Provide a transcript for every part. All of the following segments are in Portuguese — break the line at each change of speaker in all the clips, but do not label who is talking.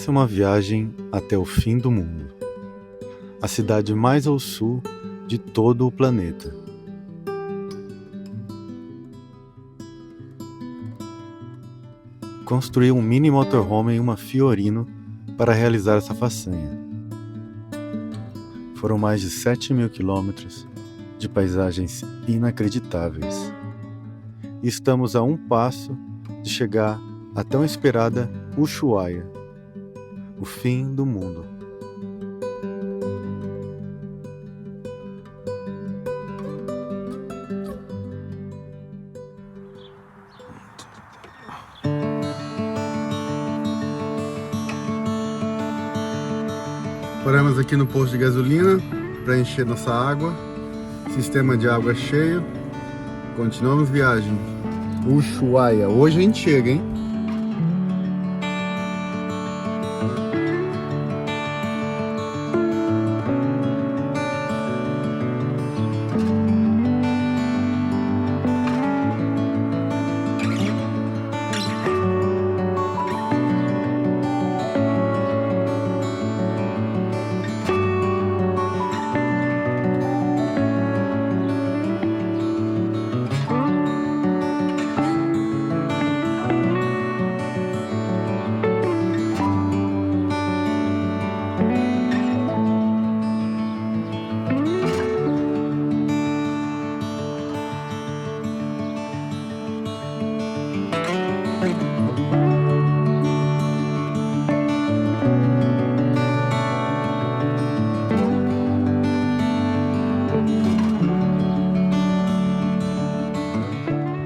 Essa é uma viagem até o fim do mundo, a cidade mais ao sul de todo o planeta. Construí um mini motorhome em uma Fiorino para realizar essa façanha. Foram mais de 7.000 quilômetros de paisagens inacreditáveis. E estamos a um passo de chegar à tão esperada Ushuaia, o fim do mundo.
Paramos aqui no posto de gasolina para encher nossa água. Sistema de água cheio. Continuamos viagem. Ushuaia. Hoje a gente chega, hein?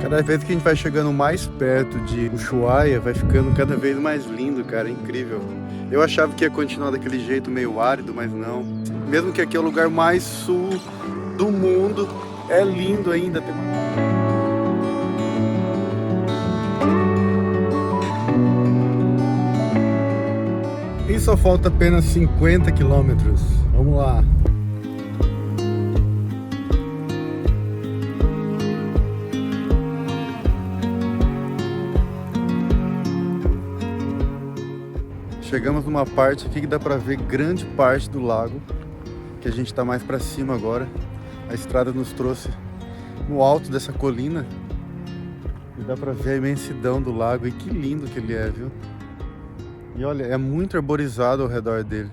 Cada vez que a gente vai chegando mais perto de Ushuaia, vai ficando cada vez mais lindo, cara, incrível. Eu achava que ia continuar daquele jeito meio árido, mas não. Mesmo que aqui é o lugar mais sul do mundo, é lindo ainda. E só falta apenas 50 quilômetros. Vamos lá. Chegamos numa parte aqui que dá pra ver grande parte do lago, que a gente tá mais pra cima agora. A estrada nos trouxe no alto dessa colina e dá pra ver a imensidão do lago, e que lindo que ele é, viu? E olha, é muito arborizado ao redor dele.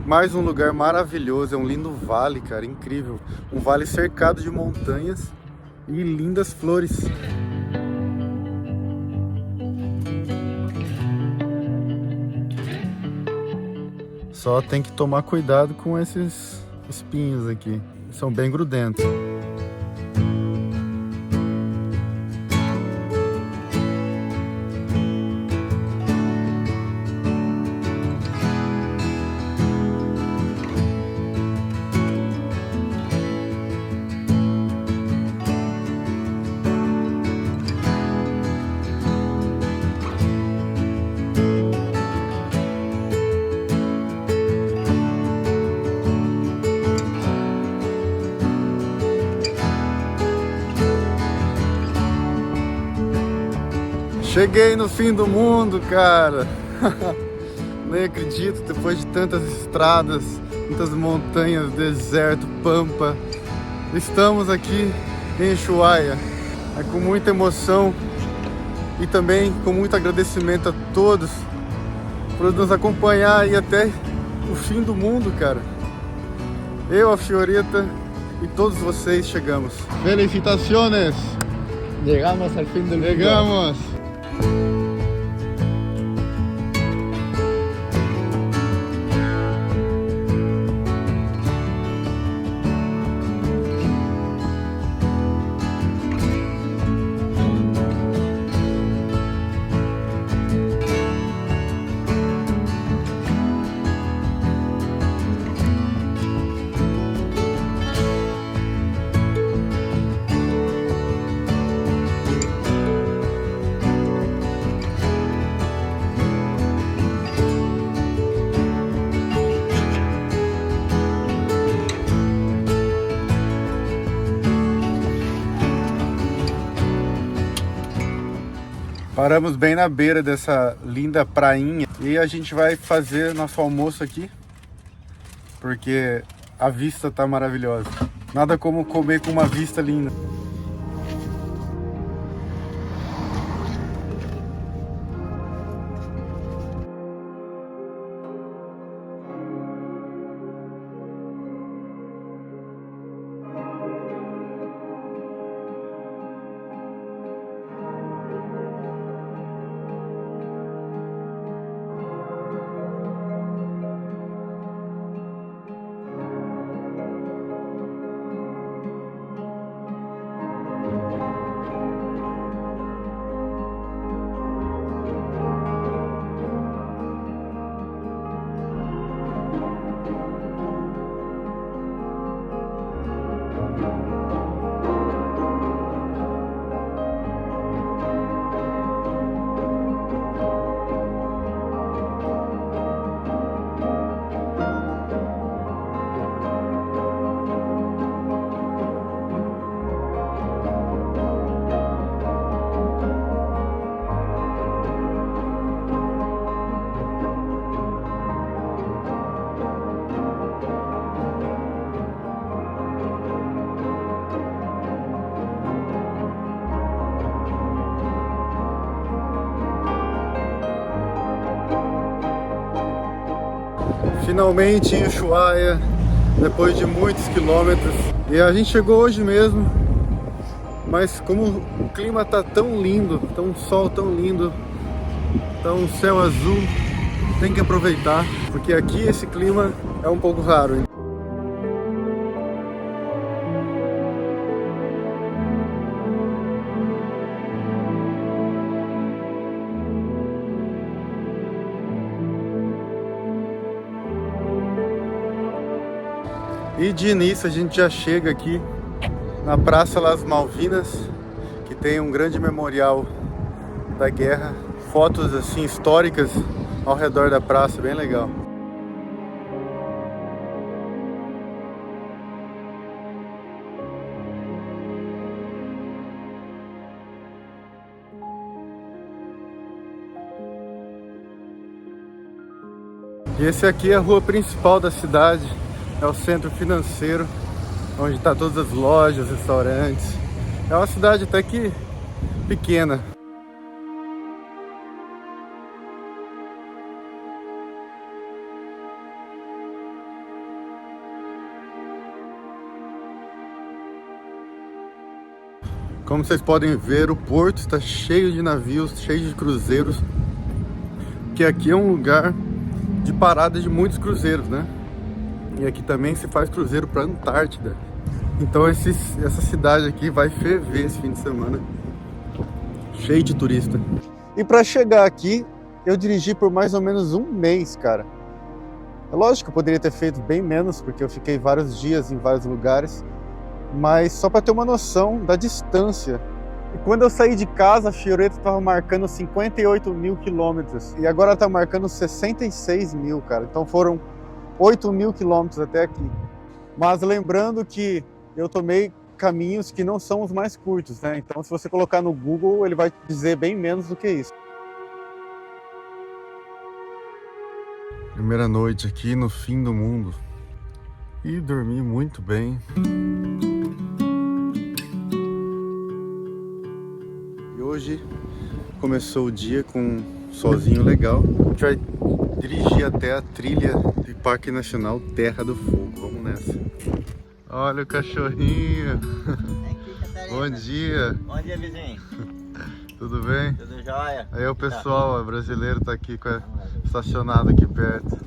Mais um lugar maravilhoso, é um lindo vale, cara, incrível. Um vale cercado de montanhas e lindas flores. Só tem que tomar cuidado com esses espinhos aqui, são bem grudentos. Cheguei no fim do mundo, cara. Nem acredito, depois de tantas estradas, muitas montanhas, deserto, pampa. Estamos aqui em Ushuaia. É com muita emoção e também com muito agradecimento a todos por nos acompanhar aí até o fim do mundo, cara. Eu, a Fiorita e todos vocês chegamos. Felicitaciones!
Llegamos al fin del mundo.
Chegamos! Paramos bem na beira dessa linda prainha e a gente vai fazer nosso almoço aqui, porque a vista tá maravilhosa. Nada como comer com uma vista linda. Finalmente em Ushuaia, depois de muitos quilômetros. E a gente chegou hoje mesmo, mas como o clima tá tão lindo, um sol tão lindo, tá um céu azul, tem que aproveitar, porque aqui esse clima é um pouco raro, hein? E de início a gente já chega aqui na Praça Las Malvinas, que tem um grande memorial da guerra, fotos assim históricas ao redor da praça, bem legal. E esse aqui é a rua principal da cidade. É o centro financeiro, onde está todas as lojas, restaurantes. É uma cidade até que pequena. Como vocês podem ver, o porto está cheio de navios, cheio de cruzeiros. Que aqui é um lugar de parada de muitos cruzeiros, né? E aqui também se faz cruzeiro para Antártida. Então essa cidade aqui vai ferver esse fim de semana. Cheio de turista. E para chegar aqui, eu dirigi por mais ou menos um mês, cara. É lógico que eu poderia ter feito bem menos, porque eu fiquei vários dias em vários lugares. Mas só para ter uma noção da distância. E quando eu saí de casa, a Fioretta estava marcando 58 mil quilômetros. E agora está marcando 66 mil, cara. Então foram 8 mil quilômetros até aqui. Mas lembrando que eu tomei caminhos que não são os mais curtos, né? Então se você colocar no Google, ele vai dizer bem menos do que isso. Primeira noite aqui no fim do mundo. E dormi muito bem. E hoje começou o dia com um solzinho legal. A gente vai dirigir até a trilha do Parque Nacional Terra do Fogo. Vamos nessa. Olha o cachorrinho. Bom dia.
Bom dia, vizinho.
Tudo bem?
Tudo jóia?
Aí o pessoal brasileiro tá aqui estacionado aqui perto.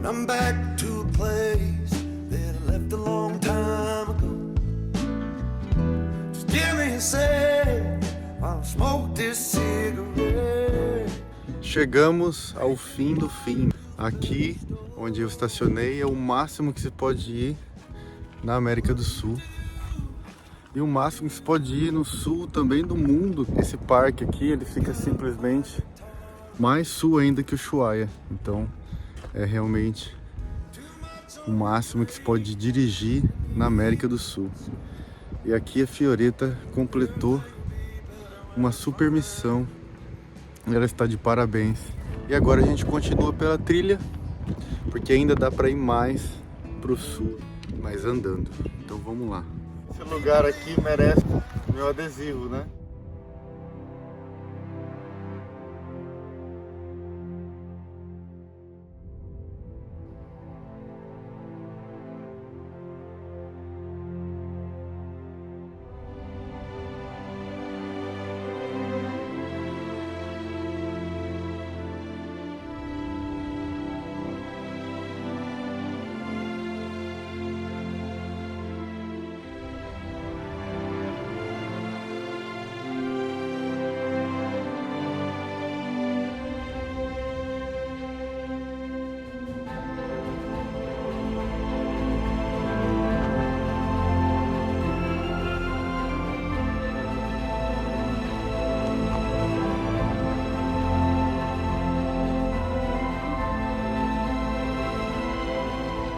And I'm back to a place that I left a long time ago. Just give me a sec while I smoke this
Chegamos ao fim do fim. Aqui onde eu estacionei é o máximo que se pode ir na América do Sul. E o máximo que se pode ir no sul também do mundo. Esse parque aqui, ele fica simplesmente mais sul ainda que o Ushuaia. Então é realmente o máximo que se pode dirigir na América do Sul. E aqui a Fioretta completou uma super missão. Ela está de parabéns. E agora a gente continua pela trilha, porque ainda dá para ir mais pro sul, mas andando. Então vamos lá. Esse lugar aqui merece meu adesivo, né?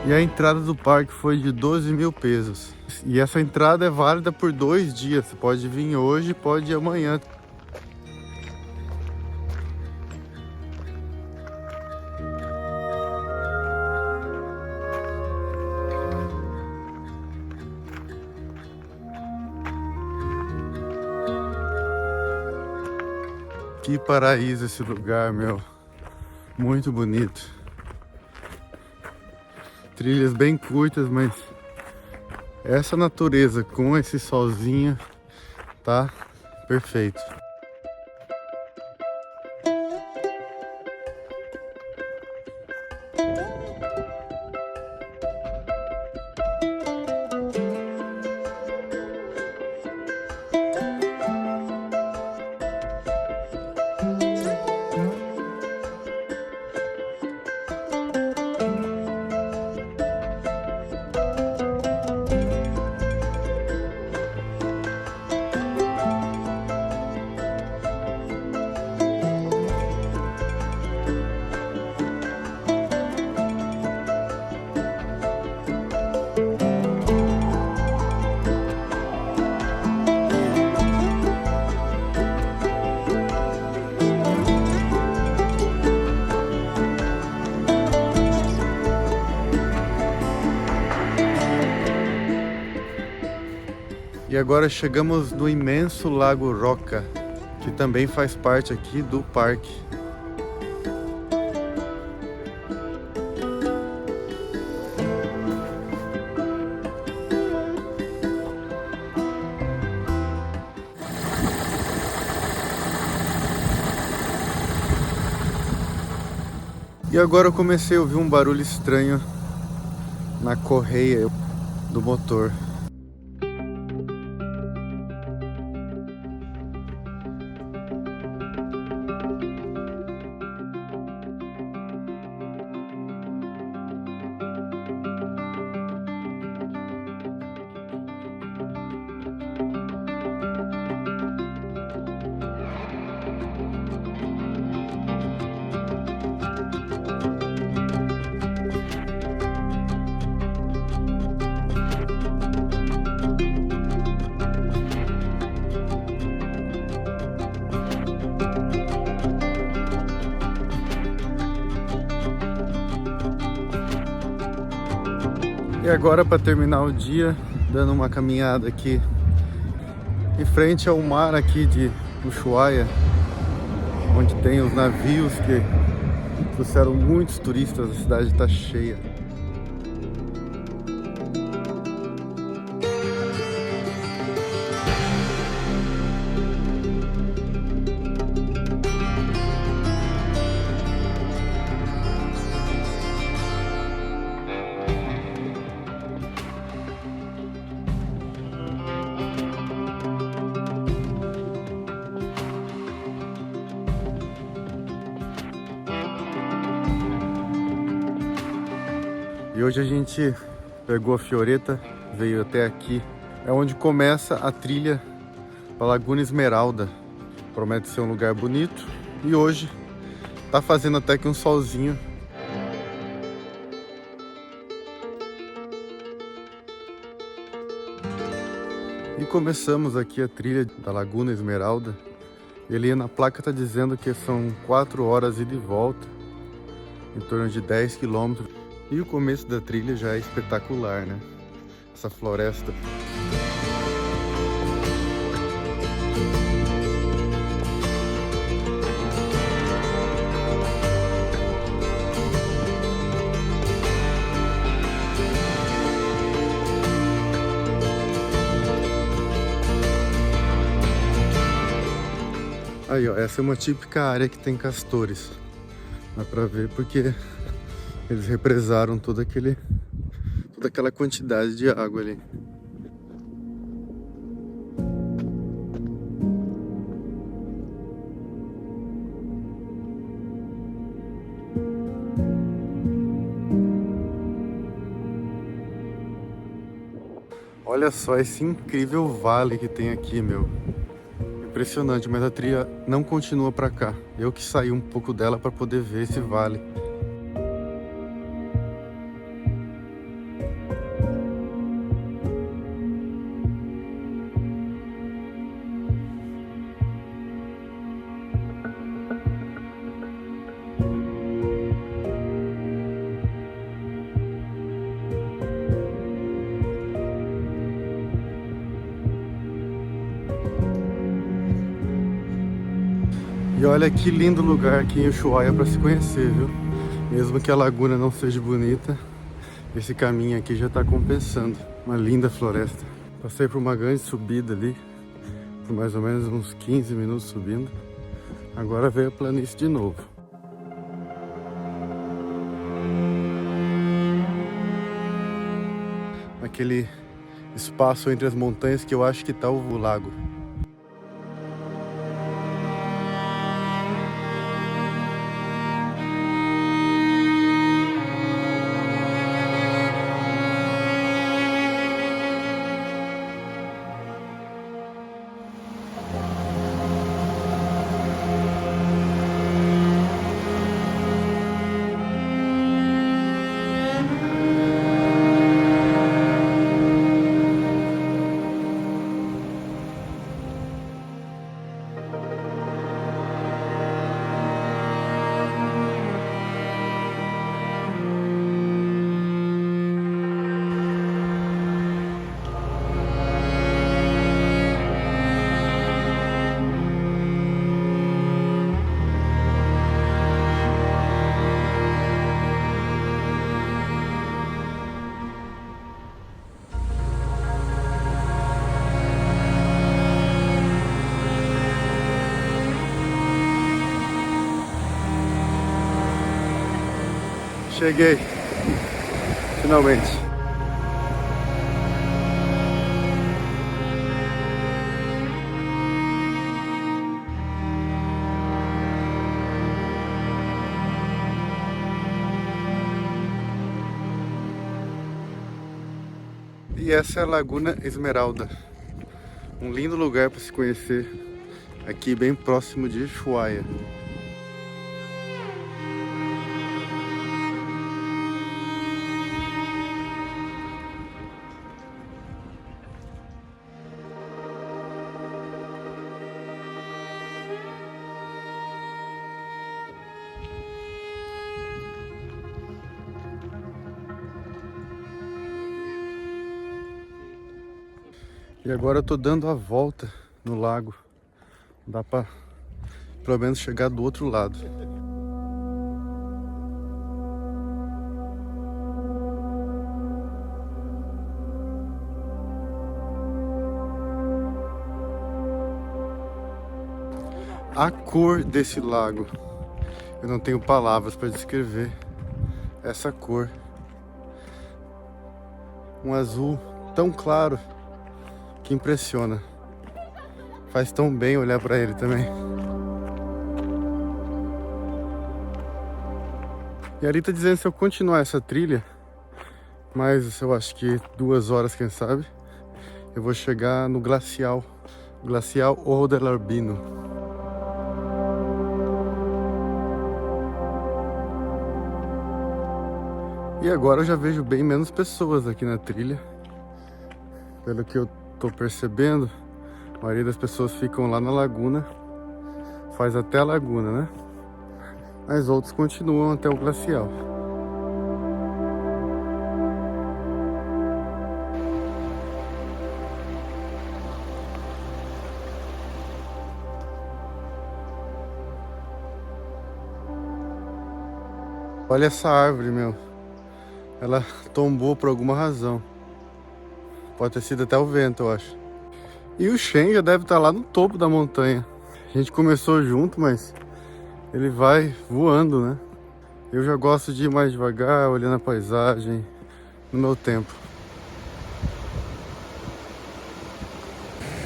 E a entrada do parque foi de 12 mil pesos. E essa entrada é válida por 2 dias. Você pode vir hoje, pode ir amanhã. Que paraíso esse lugar, meu. Muito bonito. Trilhas bem curtas, mas essa natureza com esse solzinho tá perfeito. E agora chegamos no imenso Lago Roca, que também faz parte aqui do parque. E agora eu comecei a ouvir um barulho estranho na correia do motor. E agora, para terminar o dia, dando uma caminhada aqui em frente ao mar aqui de Ushuaia, onde tem os navios que trouxeram muitos turistas. A cidade está cheia. E hoje a gente pegou a Fioretta, veio até aqui. É onde começa a trilha para Laguna Esmeralda. Promete ser um lugar bonito. E hoje tá fazendo até que um solzinho. E começamos aqui a trilha da Laguna Esmeralda. Ele na placa tá dizendo que são 4 horas ida e volta, em torno de 10 quilômetros. E o começo da trilha já é espetacular, né? Essa floresta. Aí, ó, essa é uma típica área que tem castores. Dá pra ver porque eles represaram toda aquela quantidade de água ali. Olha só esse incrível vale que tem aqui, meu. Impressionante, mas a trilha não continua pra cá. Eu que saí um pouco dela para poder ver esse vale. E olha que lindo lugar aqui em Ushuaia para se conhecer, viu? Mesmo que a laguna não seja bonita, esse caminho aqui já está compensando. Uma linda floresta. Passei por uma grande subida ali, por mais ou menos uns 15 minutos subindo. Agora veio a planície de novo. Aquele espaço entre as montanhas que eu acho que está o lago. Cheguei, finalmente. E essa é a Laguna Esmeralda, um lindo lugar para se conhecer, aqui bem próximo de Ushuaia. E agora eu tô dando a volta no lago. Dá pra pelo menos chegar do outro lado. A cor desse lago, eu não tenho palavras para descrever essa cor. Um azul tão claro que impressiona. Faz tão bem olhar para ele também. E ali tá dizendo que se eu continuar essa trilha, Mas eu acho que 2 horas, quem sabe, eu vou chegar no Glacial Ojo del Albino. E agora eu já vejo bem menos pessoas aqui na trilha. Pelo que eu tô percebendo, a maioria das pessoas ficam lá na laguna, faz até a laguna, né? Mas outros continuam até o glacial. Olha essa árvore, meu. Ela tombou por alguma razão. Pode ter sido até o vento, eu acho. E o Shen já deve estar lá no topo da montanha. A gente começou junto, mas ele vai voando, né? Eu já gosto de ir mais devagar, olhando a paisagem, no meu tempo.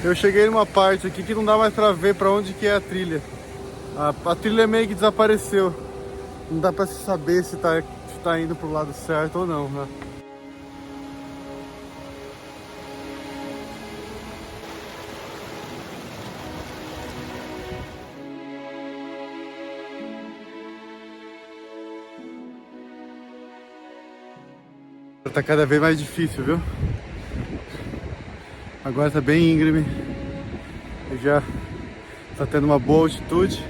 Eu cheguei numa parte aqui que não dá mais pra ver pra onde que é a trilha. A trilha meio que desapareceu. Não dá pra saber se tá indo pro lado certo ou não, né? Tá cada vez mais difícil, viu? Agora tá bem íngreme. Já tá tendo uma boa altitude.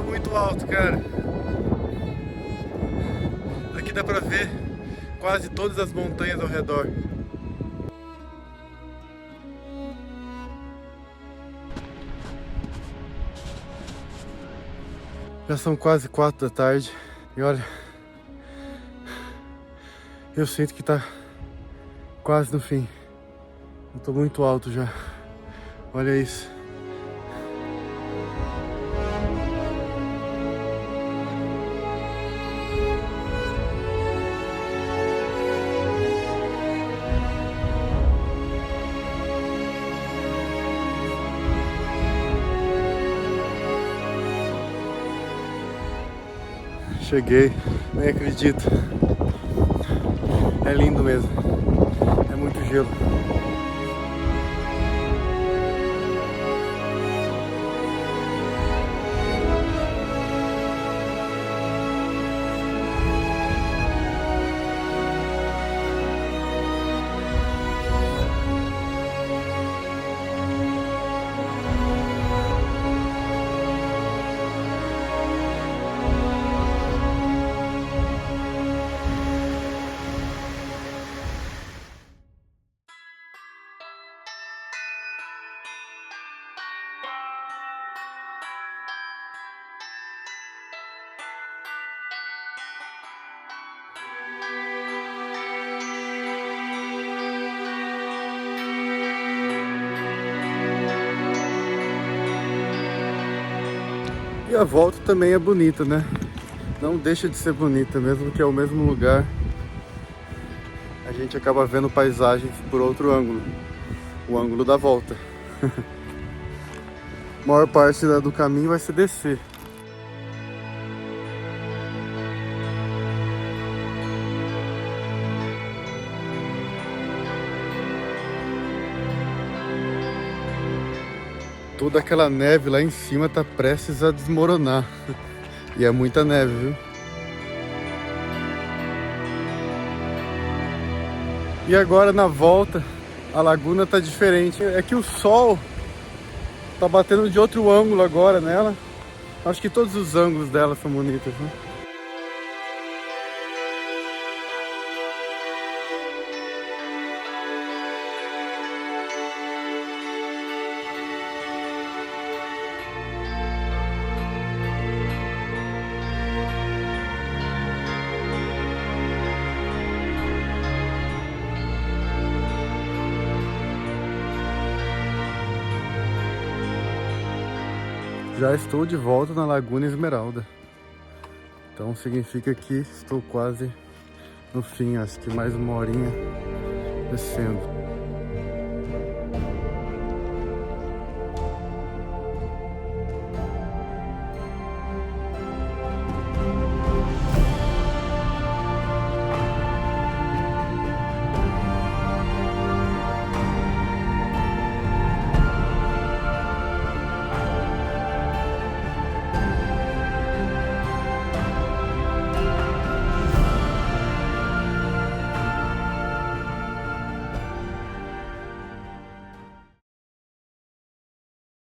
Muito alto, cara. Aqui dá pra ver quase todas as montanhas ao redor. Já são quase 4 da tarde e olha, eu sinto que tá quase no fim. Eu tô muito alto já. Olha isso. Cheguei, nem acredito. É lindo mesmo. É muito gelo. E a volta também é bonita, né? Não deixa de ser bonita, mesmo que é o mesmo lugar. A gente acaba vendo paisagens por outro ângulo. O ângulo da volta. A maior parte do caminho vai ser descer. Toda aquela neve lá em cima tá prestes a desmoronar. E é muita neve, viu? E agora na volta, a laguna tá diferente. É que o sol tá batendo de outro ângulo agora nela. Acho que todos os ângulos dela são bonitos, né? Já estou de volta na Laguna Esmeralda. Então significa que estou quase no fim, acho que mais uma horinha descendo.